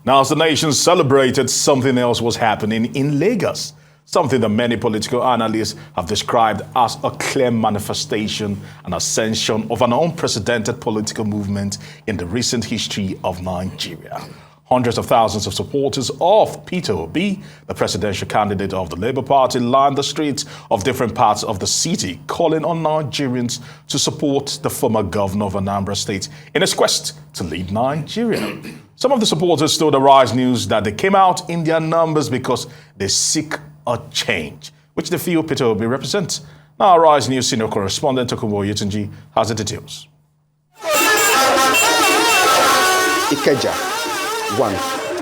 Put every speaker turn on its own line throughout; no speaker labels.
Now, as the nation celebrated, something else was happening in Lagos. Something that many political analysts have described as a clear manifestation and ascension of an unprecedented political movement in the recent history of Nigeria. Hundreds of thousands of supporters of Peter Obi, the presidential candidate of the Labour Party, lined the streets of different parts of the city, calling on Nigerians to support the former governor of Anambra State in his quest to lead Nigeria. Some of the supporters told Arise News that they came out in their numbers because they seek a change, which they feel Peter Obi represents. Now, Arise News senior correspondent Tokunbo Yetunji has the details.
Ikeja, one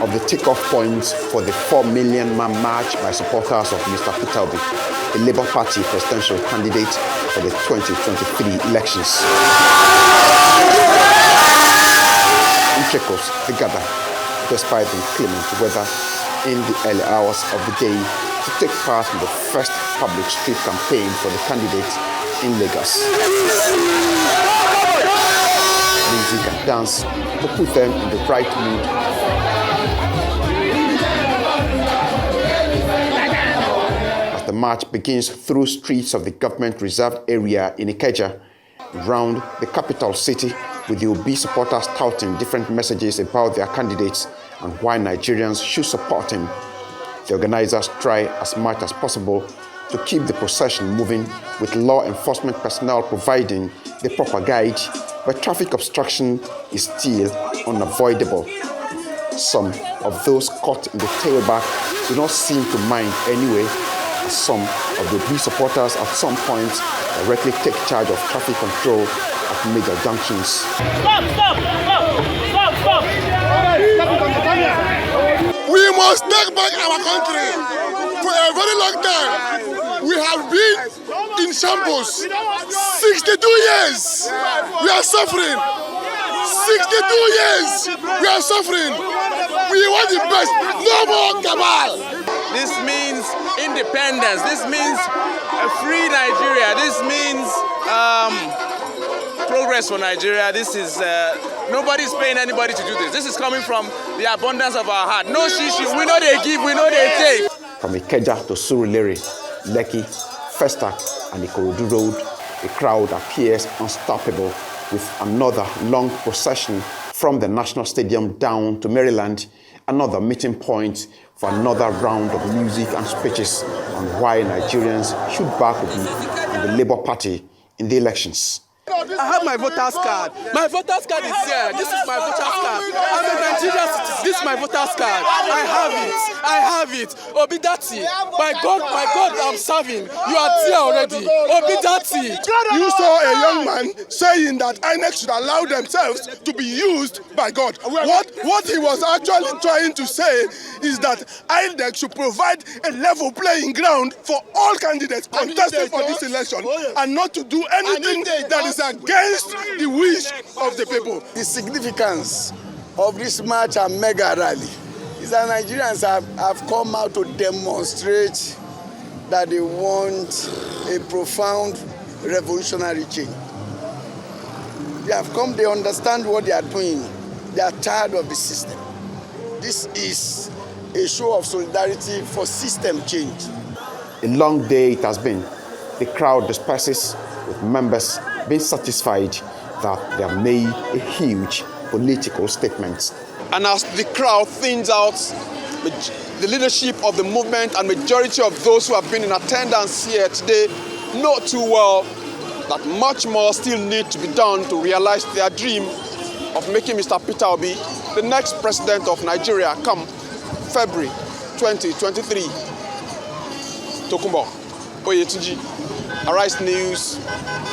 of the takeoff points for the 4 million man march by supporters of Mr. Peter Obi, the Labour Party presidential candidate for the 2023 elections. In Chekos, they gather, despite the inclement weather, in the early hours of the day to take part in the first public street campaign for the candidate in Lagos. Music and dance to put them in the right mood. As the march begins through streets of the government reserved area in Ikeja, around the capital city, with the Obi supporters touting different messages about their candidates and why Nigerians should support him. The organizers try as much as possible to keep the procession moving, with law enforcement personnel providing the proper guide, but traffic obstruction is still unavoidable. Some of those caught in the tailback do not seem to mind anyway, as some of the Obi supporters at some point directly take charge of traffic control at major junctions.
Stop!
We must take back our country. For a very long time, we have been in shambles. 62 years, we are suffering. 62 years, we are suffering. We want the best. No more cabal.
This means independence. This means a free Nigeria. This means progress for Nigeria. This is nobody's paying anybody to do this. This is coming from the abundance of our heart. No shishi. We know they give. We know they take.
From Ikeja to Surulere, Lekki, Festac, and Ikorodu Road, the crowd appears unstoppable, with another long procession from the National Stadium down to Maryland, another meeting point for another round of music and speeches on why Nigerians should back Obi and the Labour Party in the elections.
I have my voter's card. My voter's card is here. This is my voter's card. I'm a Nigerian citizen. This is my voter's card. I have it. Obidati. My God, I'm serving. You are there already. Obidati.
You saw a young man saying that INEC should allow themselves to be used by God. What he was actually trying to say is that INEC should provide a level playing ground for all candidates contesting for this election, and not to do anything that is against the wish of the people.
The significance of this march and mega rally is that Nigerians have come out to demonstrate that they want a profound revolutionary change. They have come, they understand what they are doing. They are tired of the system. This is a show of solidarity for system change.
A long day it has been. The crowd disperses, with members being satisfied that they have made a huge political statement.
And as the crowd thins out, the leadership of the movement and majority of those who have been in attendance here today know too well that much more still need to be done to realize their dream of making Mr. Peter Obi the next president of Nigeria come February 2023. Tokunbo Oyetunji, Arise News,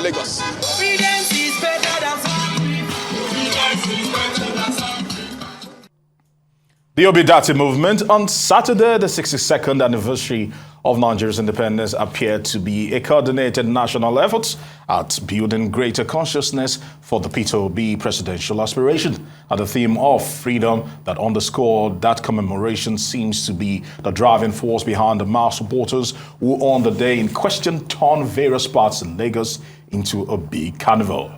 Lagos.
The Obidati movement on Saturday, the 62nd anniversary of Nigeria's independence, appeared to be a coordinated national effort at building greater consciousness for the Peter Obi presidential aspiration. And the theme of freedom that underscored that commemoration seems to be the driving force behind the mass supporters who on the day in question turned various parts in Lagos into a big carnival.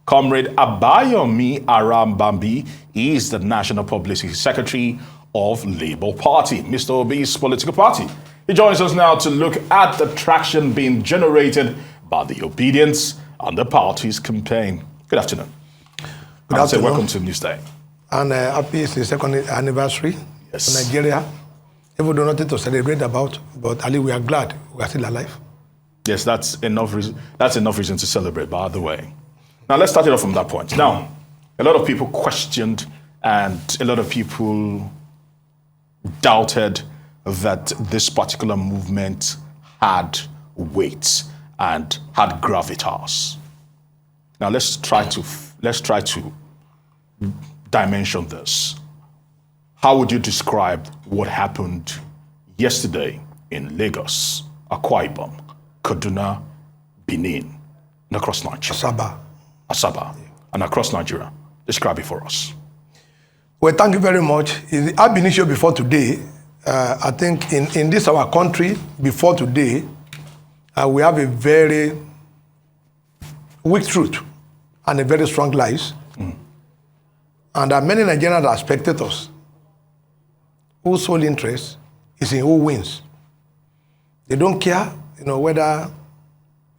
Comrade Abayomi Arabambi is the National Publicity Secretary of Labour Party, Mr. Obi's political party. He joins us now to look at the traction being generated by the obedience and the party's campaign. Good afternoon.
Good afternoon.
Welcome to Newsday.
And happy it's the second anniversary
Yes.
of Nigeria. Even though nothing to celebrate about, but Ali, we are glad we are still alive.
Yes, that's enough reason to celebrate, by the way. Now, let's start it off from that point. Now, a lot of people questioned and a lot of people doubted that this particular movement had weight and had gravitas. Now, let's try to dimension this. How would you describe what happened yesterday in Lagos, Akwa Ibom, Kaduna, Benin, and across Nigeria? Asaba, and across Nigeria. Describe it for us.
Well, thank you very much. It's ab initio before today. I think in this our country, before today, we have a very weak truth and a very strong lies. And many Nigerians are spectators whose sole interest is in who wins. They don't care, whether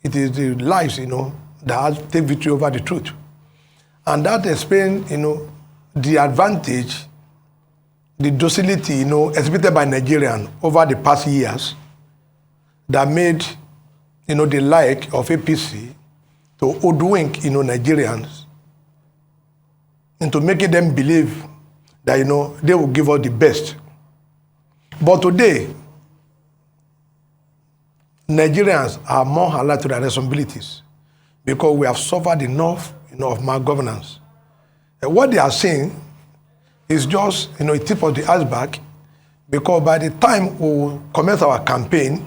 it is the lies, that take victory over the truth. And that explains, the advantage, the docility, exhibited by Nigerians over the past years that made, the like of APC to hoodwink, Nigerians into making them believe that, they will give us the best. But today, Nigerians are more alert to their responsibilities because we have suffered enough, of malgovernance. And what they are saying is just, a tip of the iceberg, because by the time we commence our campaign,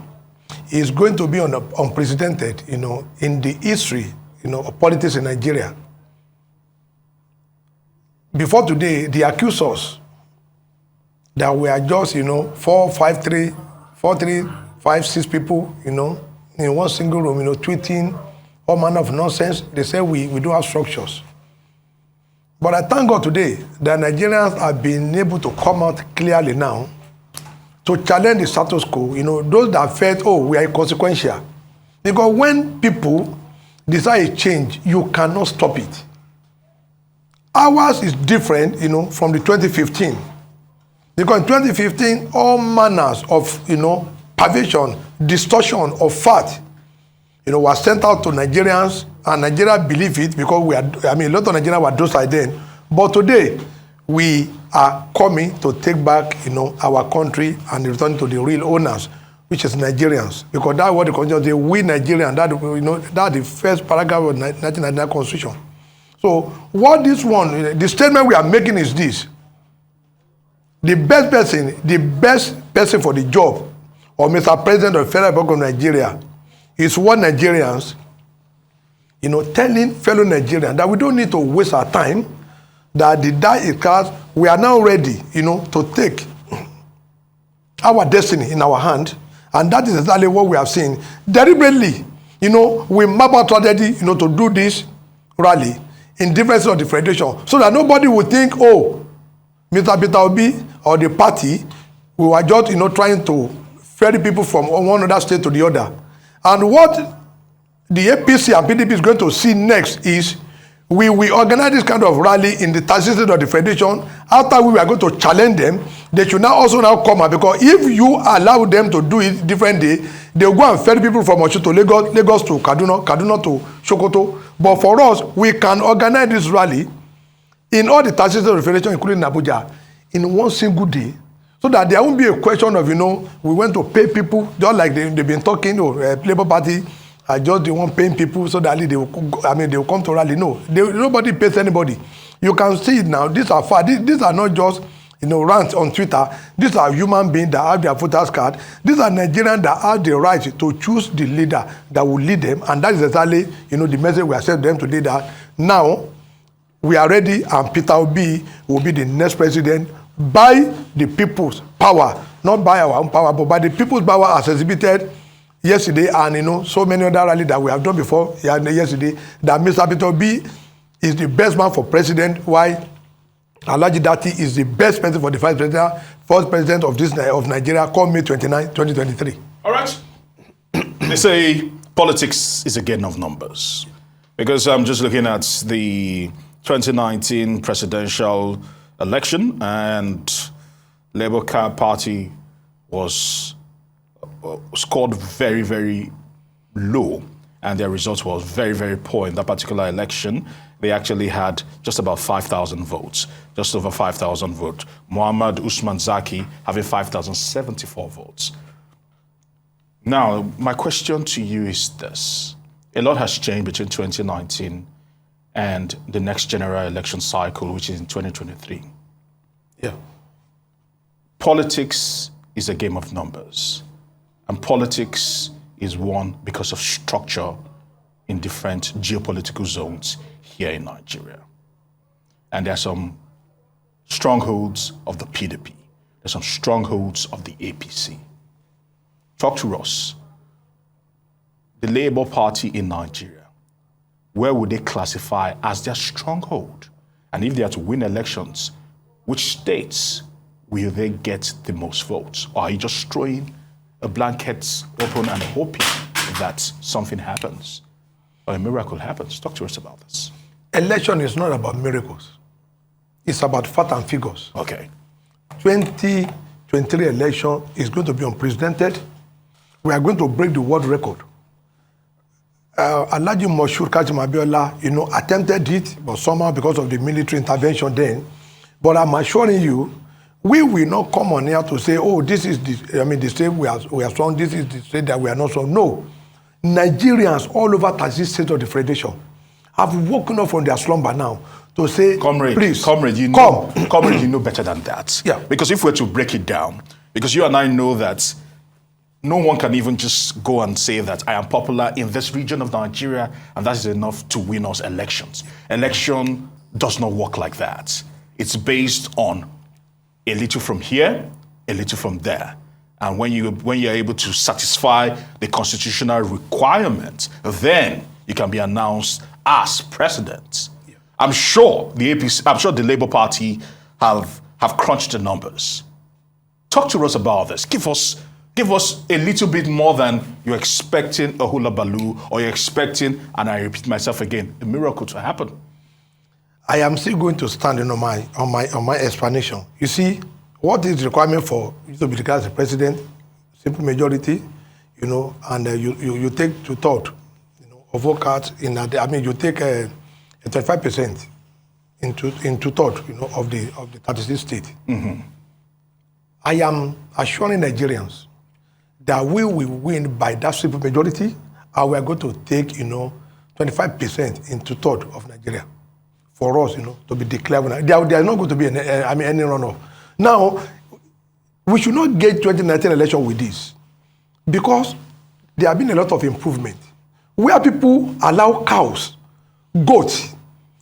it's going to be unprecedented, in the history, of politics in Nigeria. Before today, they accuse us that we are just, 4, 5, 3, 4, 3, 5, 6 people, in one single room, tweeting all manner of nonsense. They say we don't have structures. But I thank God today that Nigerians have been able to come out clearly now to challenge the status quo, those that felt, we are inconsequential. Because when people desire a change, you cannot stop it. Ours is different, from the 2015. Because in 2015, all manners of, perversion, distortion of fact, was sent out to Nigerians, and Nigeria believe it because a lot of Nigerians were docile then. But today, we are coming to take back, our country and return to the real owners, which is Nigerians. Because that's what the Constitution says, we Nigerians, that's the first paragraph of the 1999 Constitution. So, what the statement we are making is this. The best person for the job of Mr. President of the Federal Republic of Nigeria is what Nigerians, telling fellow Nigerians that we don't need to waste our time, that the die is cast, we are now ready, to take our destiny in our hand, and that is exactly what we have seen. Deliberately, we map out strategy, to do this rally in differences of the federation, so that nobody will think, Mr. Peter Obi or the party, we were just, trying to ferry people from one other state to the other. And what the APC and PDP is going to see next is we organize this kind of rally in the 36 states of the federation. After we are going to challenge them, they should now come out, because if you allow them to do it different day, they will go and ferry people from Osun to Lagos, Lagos to Kaduna, Kaduna to Sokoto. But for us, we can organize this rally in all the 36 states of the federation, including Abuja, in one single day, so that there won't be a question of, we went to pay people, just like they've been talking, Labour Party are just the one paying people so that they will come to rally. No, nobody pays anybody. You can see it now. These are these are not just, rants on Twitter. These are human beings that have their voters card. These are Nigerians that have the right to choose the leader that will lead them. And that is exactly, the message we are sending them today, that now we are ready, and Peter Obi will be the next president by the people's power, not by our own power, but by the people's power as exhibited yesterday, and so many other rallies that we have done before yesterday, that Mr. Peter Obi is the best man for president, while Alhaji Dati is the best person for the first president of Nigeria, called May 29, 2023.
All right. They say politics is a game of numbers. Because I'm just looking at the 2019 presidential election, and Labour Party was scored very, very low, and their results was very, very poor in that particular election. They actually had just about 5,000 votes, just over 5,000 votes. Muhammad Usman Zaki having 5,074 votes. Now, my question to you is this. A lot has changed between 2019 and the next general election cycle, which is in 2023.
Yeah.
Politics is a game of numbers, and politics is won because of structure in different geopolitical zones here in Nigeria. And there are some strongholds of the PDP. There's some strongholds of the APC. Talk to us. The Labour Party in Nigeria, where would they classify as their stronghold? And if they are to win elections, which states will they get the most votes? Or are you just throwing a blanket open and hoping that something happens or a miracle happens? Talk to us about this.
Election is not about miracles. It's about fact and figures.
Okay.
2023 election is going to be unprecedented. We are going to break the world record. Alhaji Moshood Kashim Abiola, attempted it, but somehow because of the military intervention then. But I'm assuring you, we will not come on here to say, oh, this is the state we are strong, this is the state that we are not strong. No. Nigerians all over 36 states of the Federation have woken up from their slumber now to say, please,
comrade, you know better than that.
Yeah.
Because if we're to break it down, because you and I know that no one can even just go and say that I am popular in this region of Nigeria and that is enough to win us elections. Election does not work like that. It's based on a little from here, a little from there. And when you're able to satisfy the constitutional requirement, then you can be announced as president. Yeah. I'm sure the Labour Party have crunched the numbers. Talk to us about this. Give us a little bit more than you're expecting a hula baloo, or you're expecting, and I repeat myself again, a miracle to happen.
I am still going to stand on my explanation. You see, what is the requirement for you to be declared as a president? Simple majority, and you take 2/3, of vote cards in that. I mean, you take a 35% in 2/3, of the 36 states. Mm-hmm. I am assuring Nigerians that we will win by that simple majority, and we are going to take, 25% in 2/3 of Nigeria for us, to be declared. There is not going to be any runoff. Now, we should not get 2019 election with this, because there have been a lot of improvement. Where people allow cows, goats,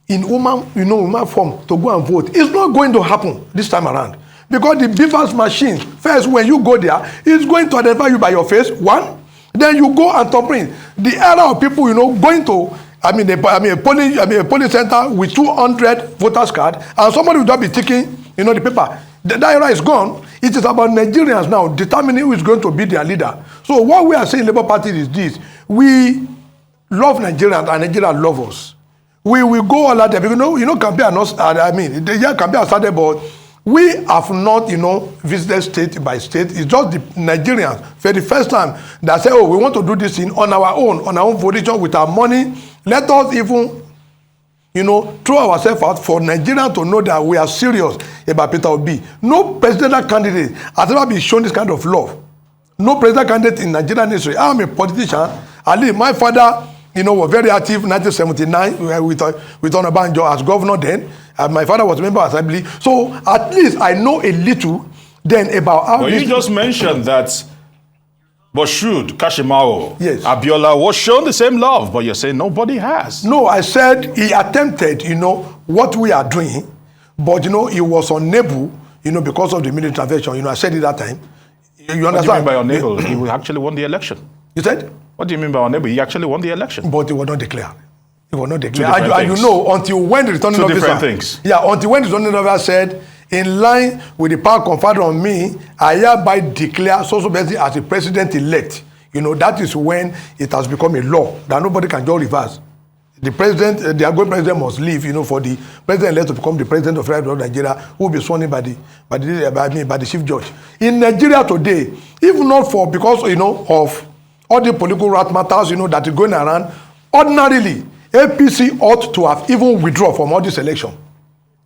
in human form to go and vote, it's not going to happen this time around. Because the beavers machine, first, when you go there, it's going to identify you by your face, one. Then you go and thumbprint. The era of people, going to, a polling center with 200 voters card, and somebody will just be taking, the paper. That era is gone. It is about Nigerians now determining who is going to be their leader. So what we are saying, Labour Party, is this: we love Nigerians, and Nigerians love us. We will go all out there. Because, campaign are not. The year campaign started, but we have not, visited state by state. It's just the Nigerians for the first time that say, oh, we want to do this thing on our own volition with our money. Let us even, throw ourselves out for Nigerians to know that we are serious about Peter Obi. No presidential candidate has ever been shown this kind of love. No presidential candidate in Nigerian history. I am a politician. My father, was very active in 1979 with Arabambi as governor then. My father was a member of assembly. So at least I know a little then about how.
Well, you just mentioned that Moshood Kashimawo,
yes,
Abiola was shown the same love, but you're saying nobody has.
No, I said he attempted, what we are doing, but, he was unable, because of the military intervention. I said it that time. You understand?
What do you mean by unable? He actually won the election.
You said?
What do you mean by unable? He actually won the election.
But he was not declared. It was not declared.
different
And
things.
you know, until when the returning
Two
officer...
different things.
Yeah, until when the returning officer said, in line with the power conferred on me, I hereby declare so person as the president-elect. You know, that is when it has become a law that nobody can just reverse. The president, the outgoing president must leave, you know, for the president-elect to become the president of Nigeria, who will be sworn in by the chief judge. In Nigeria today, if not for, because, you know, of all the political rat matters, you know, that is going around, ordinarily, APC ought to have even withdrawn from all this election.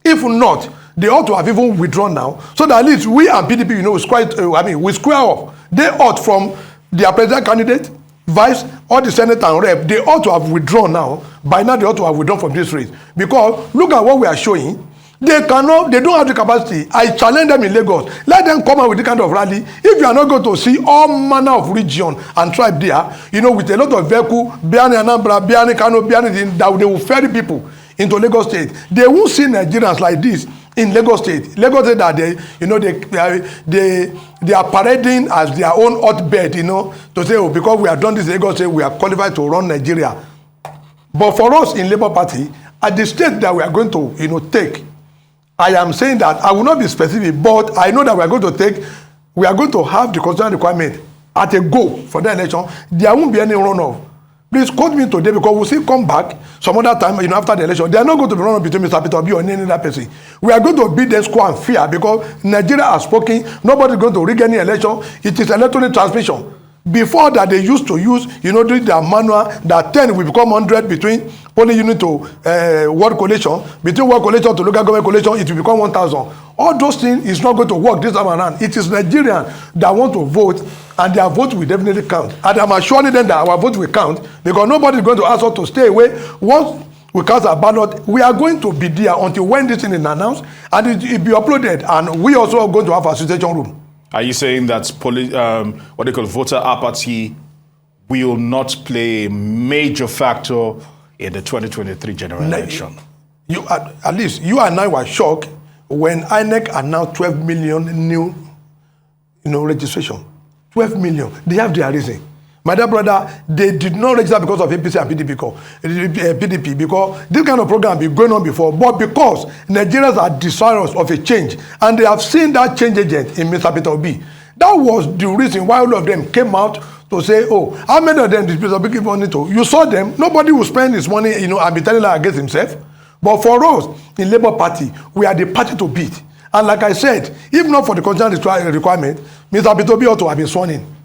If not, they ought to have even withdrawn now, so that at least we and PDP, you know, we square up. They ought from their president candidate, vice, or the senate and rep, they ought to have withdrawn now. By now, they ought to have withdrawn from this race. Because look at what we are showing. They don't have the capacity. I challenge them in Lagos. Let them come out with this kind of rally. If you are not going to see all manner of region and tribe there, you know, with a lot of vehicle, Biani Anambra, Biani Kano, Biani, that they will ferry people into Lagos State. They won't see Nigerians like this in Lagos State. Lagos State that they, you know, they are parading as their own hotbed, you know, to say, oh, because we have done this in Lagos State, we are qualified to run Nigeria. But for us in Labour Party, at the state that we are going to, you know, take, I am saying that I will not be specific, but I know that we are going to have the constitutional requirement at a go for the election. There won't be any runoff. Please quote me today, because we'll still come back some other time, you know, after the election. They are not going to be runoff between Mr. Peter Obi or any other person. We are going to beat them score and fear, because Nigeria has spoken. Nobody is going to rig any election. It is electronic transmission. Before that, they used to use, you know, doing their manual, that 10 will become 100 between polling unit to ward collation, between ward collation to local government collation, it will become 1,000. All those things is not going to work this time around. It is Nigerians that want to vote, and their vote will definitely count. And I'm assuring them that our vote will count, because nobody is going to ask us to stay away. Once we cast our ballot, we are going to be there until when this thing is announced, and it will be uploaded, and we also are going to have a situation room.
Are you saying that what they call voter apathy will not play a major factor in the 2023 general election?
At least you and I were shocked when INEC announced 12 million new, you know, registration. 12 million. They have their reason. My dear brother, they did not register because of APC and PDP, because this kind of program has been going on before, but because Nigerians are desirous of a change, and they have seen that change agent in Mr. Peter Obi. That was the reason why all of them came out to say, oh, how many of them did Peter Obi give money to? You saw them. Nobody will spend his money, you know, and be telling her against himself. But for us, in Labour Party, we are the party to beat. And like I said, if not for the constitutional requirement, Mr. Peter Obi ought to have been sworn in.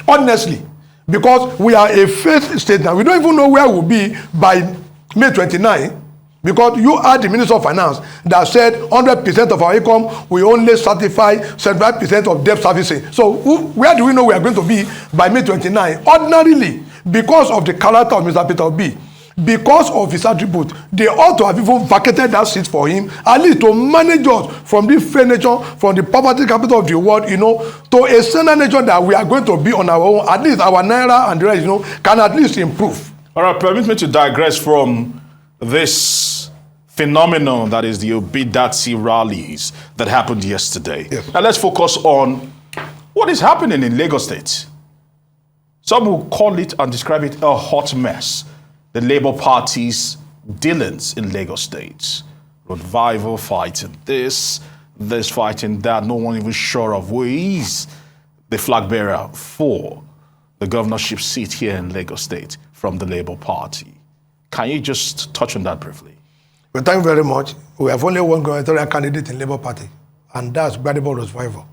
Honestly. Because we are a faith state now. We don't even know where we'll be by May 29. Because you are the Minister of Finance that said 100% of our income, we only certify 75% of debt servicing. So where do we know we are going to be by May 29? Ordinarily, because of the character of Mr. Peter Obi, because of his attribute, they ought to have even vacated that seat for him, at least to manage us from this fair nation, from the poverty capital of the world, you know, to a standard nation that we are going to be on our own. At least our naira and the rest, you know, can at least improve.
All right, permit me to digress from this phenomenon that is the Obi-Datsi rallies that happened yesterday.
Yes.
Now let's focus on what is happening in Lagos State. Some will call it and describe it a hot mess. The Labour Party's dealings in Lagos State. Revival fighting this fighting that, no one even sure of who is the flag bearer for the governorship seat here in Lagos State from the Labour Party. Can you just touch on that briefly?
Well, thank you very much. We have only one gubernatorial candidate in Labour Party, and that's Gbadebo Revival.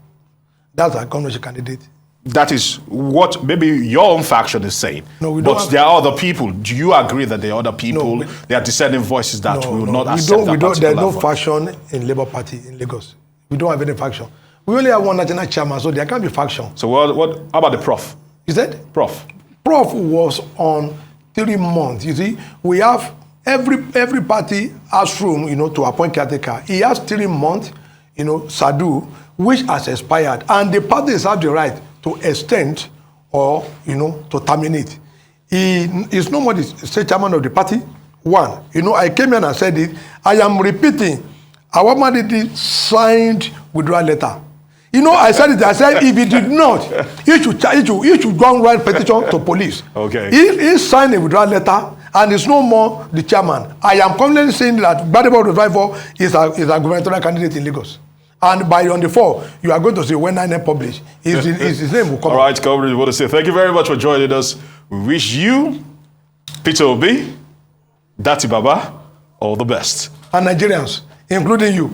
That's our governorship candidate.
That is what maybe your own faction is saying.
No, we don't.
But there are other people. Do you agree that there are other people, there are dissenting voices that will not accept that particular
There's no
vote?
faction in Labour Party in Lagos. We don't have any faction. We only have one national chairman, so there can't be faction.
So how about the Prof?
Is that?
Prof
was on 3 months. You see, we have every party has room, you know, to appoint caretaker. He has 3 months, you know, Sadu, which has expired, and the parties have the right to extend or, you know, to terminate. He is no more the state chairman of the party. One, you know, I came here and I said it. I am repeating. Arabambi signed withdrawal letter. You know, I said it. I said if he did not, he should go and write petition to police.
Okay.
He signed a withdrawal letter, and it's no more the chairman. I am confidently saying that Gbadebo Revival is a gubernatorial candidate in Lagos. And by on the 4th, you are going to see when INEC publish, his name will come.
All right, Comrade, we want to say thank you very much for joining us. We wish you, Peter Obi, Dati Baba, all the best.
And Nigerians, including you.